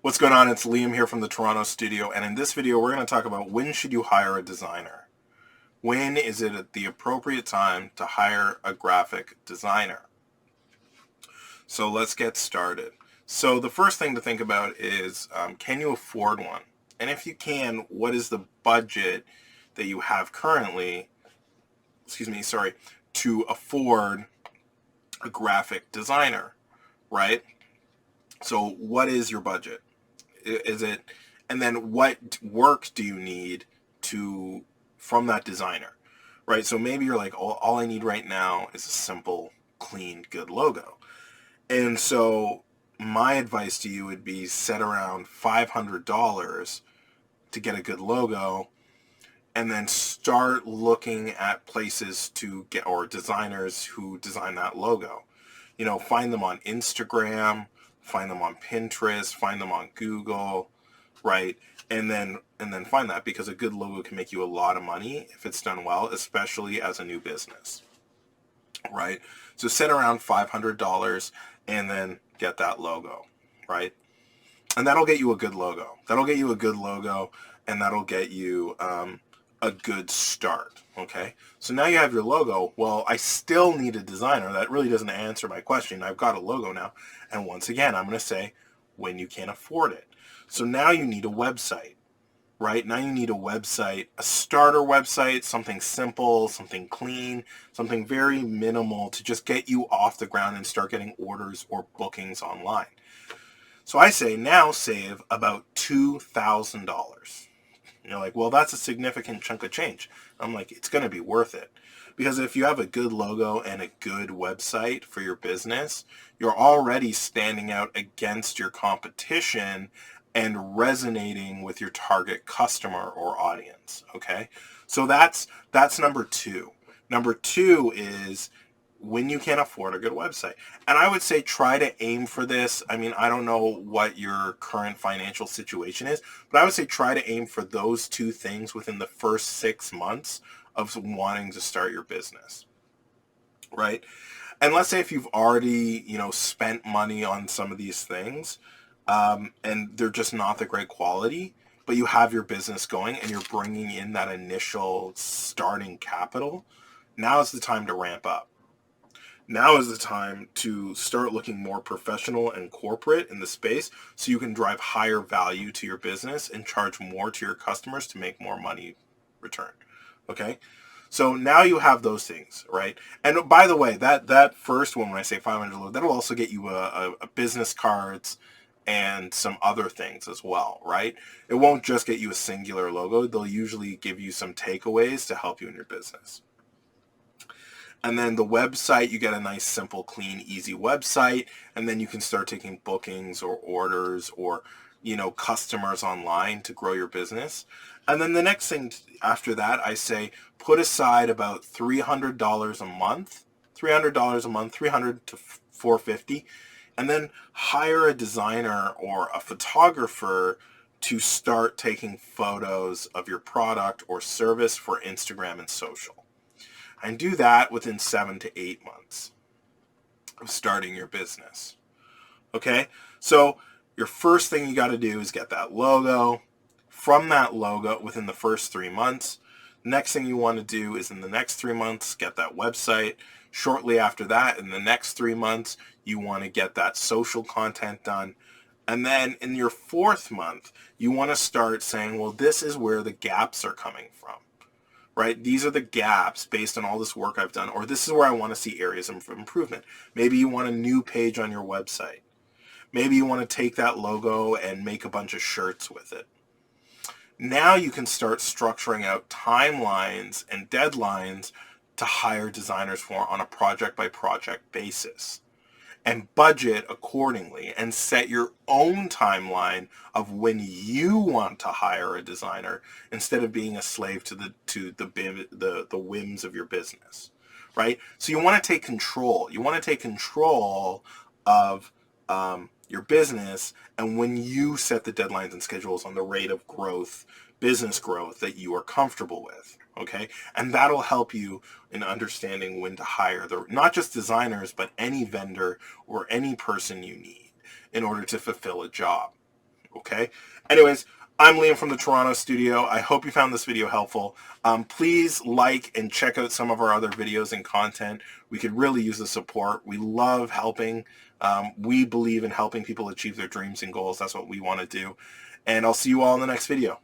What's going on? It's Liam here from the Toronto studio, and in this video we're going to talk about when should you hire a designer? When is it at the appropriate time to hire a graphic designer? So let's get started. So the first thing to think about is, can you afford one? And if you can, what is the budget that you have currently, to afford a graphic designer, right? So what is your budget? Is it, and then what work do you need from that designer, right? So maybe you're like, all I need right now is a simple, clean, good logo. And so my advice to you would be set around $500 to get a good logo, and then start looking at places to get, or designers who design that logo. You know, find them on Instagram, find them on Pinterest, find them on Google, right? And then find that, because a good logo can make you a lot of money if it's done well, especially as a new business, right? So set around $500 and then get that logo, right? And that'll get you a good logo. That'll get you a good logo, and that'll get you a good start, okay? So now you have your logo. Well, I still need a designer. That really doesn't answer my question. I've got a logo now. And once again, I'm going to say when you can't afford it. So now you need a website, right? Now you need a website, a starter website, something simple, something clean, something very minimal to just get you off the ground and start getting orders or bookings online. So I say now save about $2,000. You're like, well, that's a significant chunk of change. I'm like, it's going to be worth it. Because if you have a good logo and a good website for your business, you're already standing out against your competition and resonating with your target customer or audience, okay? So that's number two. Number two is when you can't afford a good website. And I would say try to aim for this. I mean, I don't know what your current financial situation is, but I would say try to aim for those two things within the first 6 months of wanting to start your business, right? And let's say if you've already, spent money on some of these things, and they're just not the great quality, but you have your business going and you're bringing in that initial starting capital, now is the time to ramp up. Now is the time to start looking more professional and corporate in the space so you can drive higher value to your business and charge more to your customers to make more money return. Okay? So now you have those things, right? And by the way, that first one, when I say $500, that'll also get you a business cards and some other things as well, right? It won't just get you a singular logo. They'll usually give you some takeaways to help you in your business. And then the website, you get a nice, simple, clean, easy website. And then you can start taking bookings or orders or, customers online to grow your business. And then the next thing after that, I say, put aside about $300 a month, $300 to $450, and then hire a designer or a photographer to start taking photos of your product or service for Instagram and social. And do that within 7 to 8 months of starting your business. Okay? So your first thing you got to do is get that logo. From that logo, within the first 3 months, next thing you want to do is in the next 3 months, get that website. Shortly after that, in the next 3 months, you want to get that social content done. And then in your fourth month, you want to start saying, well, this is where the gaps are coming from. Right? These are the gaps based on all this work I've done, or this is where I want to see areas of improvement. Maybe you want a new page on your website. Maybe you want to take that logo and make a bunch of shirts with it. Now you can start structuring out timelines and deadlines to hire designers for on a project-by-project basis. And budget accordingly and set your own timeline of when you want to hire a designer instead of being a slave to the whims of your business, right? So you want to take control. You want to take control of your business, and when you set the deadlines and schedules on the rate of growth, business growth that you are comfortable with. Okay, and that'll help you in understanding when to hire not just designers, but any vendor or any person you need in order to fulfill a job. Okay? Anyways, I'm Liam from the Toronto studio. I hope you found this video helpful. Please like and check out some of our other videos and content. We could really use the support. We love helping. We believe in helping people achieve their dreams and goals. That's what we want to do. And I'll see you all in the next video.